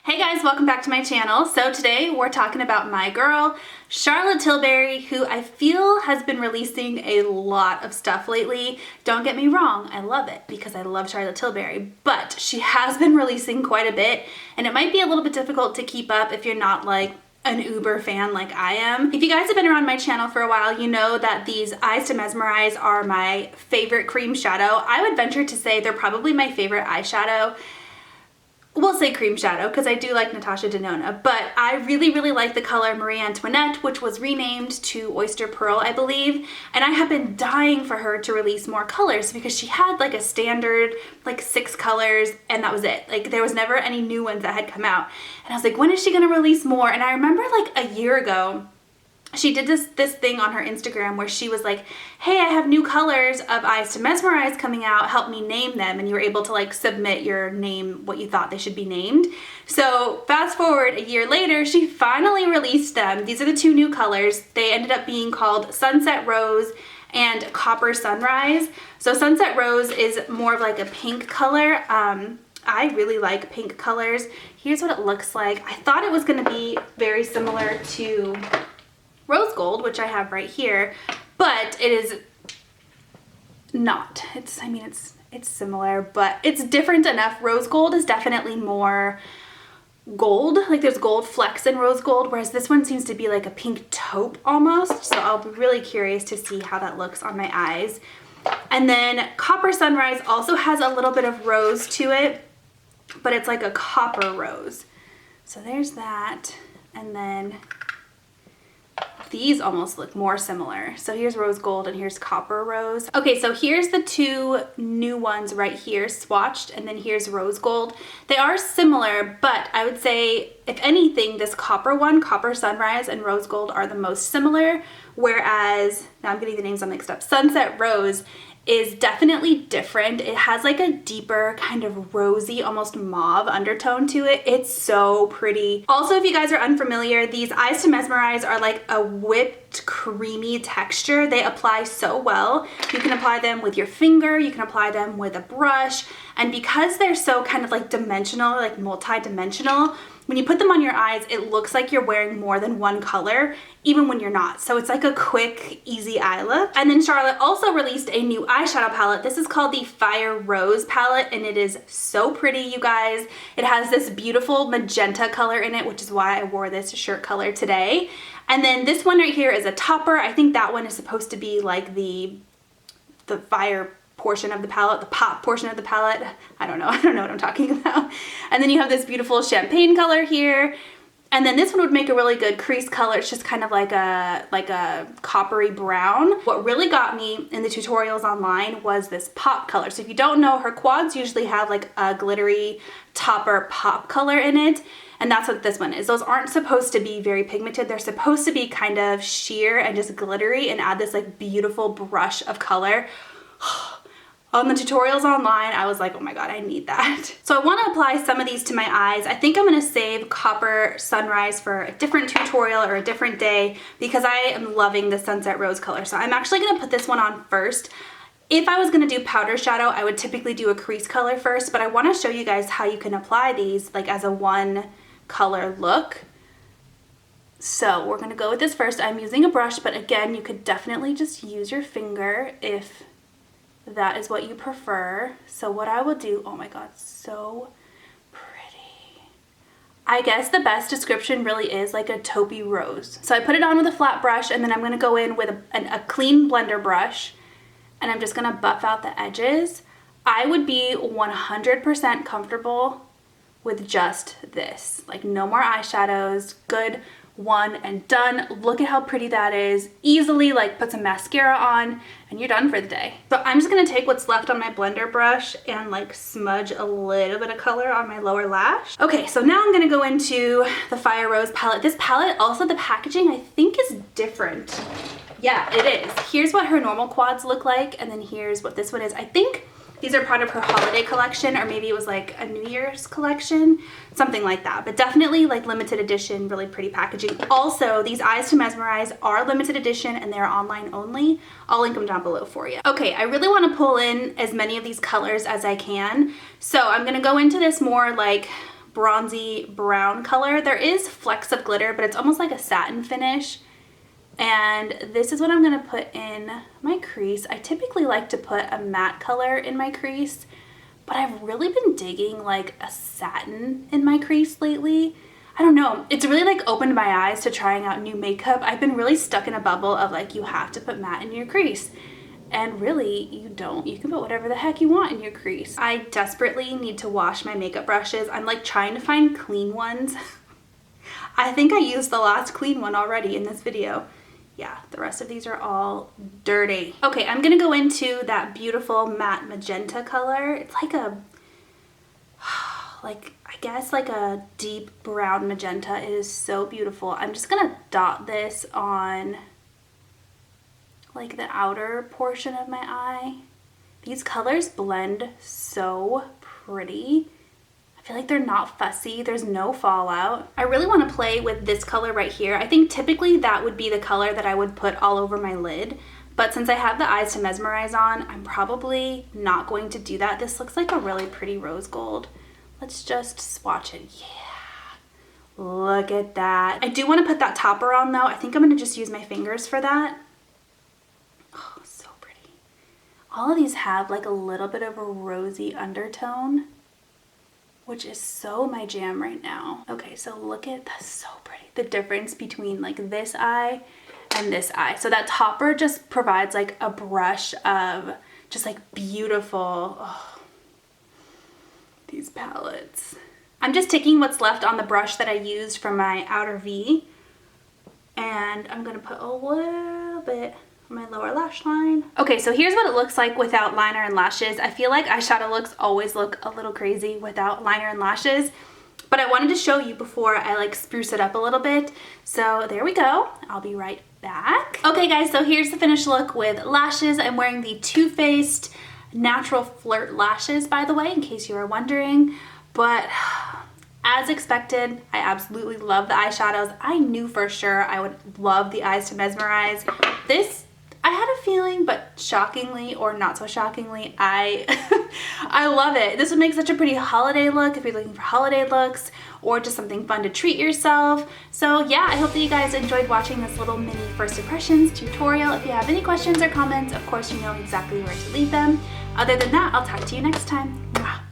Hey guys, welcome back to my channel. So today we're talking about my girl, Charlotte Tilbury, who I feel has been releasing a lot of stuff lately. Don't get me wrong, I love it because I love Charlotte Tilbury, but she has been releasing quite a bit and it might be a little bit difficult to keep up if you're not like an uber fan like I am. If you guys have been around my channel for a while, you know that these Eyes to Mesmerize are my favorite cream shadow. I would venture to say they're probably my favorite eyeshadow. We'll say cream shadow because I do like Natasha Denona, but I really like the color Marie Antoinette, which was renamed to Oyster Pearl, I believe, and I have been dying for her to release more colors because she had like a standard like 6 colors and that was it. Like there was never any new ones that had come out, and I was like, when is she gonna release more? And I remember like a year ago she did this thing on her Instagram where she was like, hey, I have new colors of Eyes to Mesmerize coming out, help me name them, and you were able to like submit your name, what you thought they should be named. So fast forward a year later, she finally released them. These are the 2 new colors. They ended up being called Sunset Rose and Copper Sunrise. So Sunset Rose is more of like a pink color. I really like pink colors. Here's what it looks like. I thought it was gonna be very similar to Rose Gold, which I have right here, but it is not. It's similar, but it's different enough. Rose Gold is definitely more gold, like there's gold flecks in Rose Gold, whereas this one seems to be like a pink taupe almost, so I'll be really curious to see how that looks on my eyes. And then Copper Sunrise also has a little bit of rose to it, but it's like a copper rose. So there's that, and then these almost look more similar. So here's Rose Gold and here's Copper Rose. Okay, so here's the 2 new ones right here swatched, and then here's Rose Gold. They are similar, but I would say if anything, this copper one, Copper Sunrise and Rose Gold are the most similar, whereas, now I'm getting the names all mixed up, Sunset Rose is definitely different. It has like a deeper kind of rosy, almost mauve undertone to it. It's so pretty. Also, if you guys are unfamiliar, these Eyes to Mesmerize are like a whipped creamy texture. They apply so well. You can apply them with your finger, you can apply them with a brush, and because they're so kind of like dimensional, like multi-dimensional, when you put them on your eyes, it looks like you're wearing more than one color, even when you're not. So it's like a quick, easy eye look. And then Charlotte also released a new eyeshadow palette. This is called the Fire Rose palette, and it is so pretty, you guys. It has this beautiful magenta color in it, which is why I wore this shirt color today. And then this one right here is a topper. I think that one is supposed to be like the fire portion of the palette, the pop portion of the palette. I don't know what I'm talking about. And then you have this beautiful champagne color here. And then this one would make a really good crease color. It's just kind of like a coppery brown. What really got me in the tutorials online was this pop color. So if you don't know, her quads usually have like a glittery topper pop color in it. And that's what this one is. Those aren't supposed to be very pigmented. They're supposed to be kind of sheer and just glittery and add this like beautiful brush of color. On the tutorials online, I was like, oh my god, I need that. So I want to apply some of these to my eyes. I think I'm going to save Copper Sunrise for a different tutorial or a different day because I am loving the Sunset Rose color. So I'm actually going to put this one on first. If I was going to do powder shadow, I would typically do a crease color first, but I want to show you guys how you can apply these like as a one color look. So we're going to go with this first. I'm using a brush, but again, you could definitely just use your finger if that is what you prefer. So what I will do, oh my god, so pretty. I guess the best description really is like a taupey rose. So I put it on with a flat brush, and then I'm going to go in with a clean blender brush, and I'm just going to buff out the edges. I would be 100% comfortable with just this. Like no more eyeshadows, good one and done. Look at how pretty that is. Easily like put some mascara on and you're done for the day. So I'm just gonna take what's left on my blender brush and like smudge a little bit of color on my lower lash. Okay, so now I'm gonna go into the Fire Rose palette. This palette, also the packaging I think is different. Yeah, it is. Here's what her normal quads look like, and then here's what this one is. I think these are part of her holiday collection, or maybe it was like a New Year's collection, something like that. But definitely like limited edition, really pretty packaging. Also, these Eyes to Mesmerize are limited edition and they're online only. I'll link them down below for you. Okay, I really want to pull in as many of these colors as I can. So I'm gonna go into this more like bronzy brown color. There is flecks of glitter, but it's almost like a satin finish. And this is what I'm gonna put in my crease. I typically like to put a matte color in my crease, but I've really been digging like a satin in my crease lately. I don't know, it's really like opened my eyes to trying out new makeup. I've been really stuck in a bubble of like, you have to put matte in your crease. And really, you don't. You can put whatever the heck you want in your crease. I desperately need to wash my makeup brushes. I'm like trying to find clean ones. I think I used the last clean one already in this video. Yeah, the rest of these are all dirty. Okay, I'm gonna go into that beautiful matte magenta color. It's like a, I guess like a deep brown magenta. It is so beautiful. I'm just gonna dot this on like the outer portion of my eye. These colors blend so pretty. I feel like they're not fussy. There's no fallout. I really want to play with this color right here. I think typically that would be the color that I would put all over my lid. But since I have the Eyes to Mesmerize on, I'm probably not going to do that. This looks like a really pretty rose gold. Let's just swatch it. Yeah, look at that. I do want to put that topper on though. I think I'm going to just use my fingers for that. Oh, so pretty. All of these have like a little bit of a rosy undertone, which is so my jam right now. Okay, so look at, that's so pretty. The difference between like this eye and this eye. So that topper just provides like a brush of just like beautiful, oh, these palettes. I'm just taking what's left on the brush that I used for my outer V, and I'm gonna put a little bit on my lower lash line. Okay, so here's what it looks like without liner and lashes. I feel like eyeshadow looks always look a little crazy without liner and lashes, but I wanted to show you before I like spruce it up a little bit. So there we go. I'll be right back. Okay guys, so here's the finished look with lashes. I'm wearing the Too Faced Natural Flirt lashes, by the way, in case you were wondering. But as expected, I absolutely love the eyeshadows. I knew for sure I would love the Eyes to Mesmerize. This, I had a feeling, but shockingly or not so shockingly, I love it. This would make such a pretty holiday look if you're looking for holiday looks or just something fun to treat yourself. So yeah, I hope that you guys enjoyed watching this little mini first impressions tutorial. If you have any questions or comments, of course you know exactly where to leave them. Other than that, I'll talk to you next time. Mwah.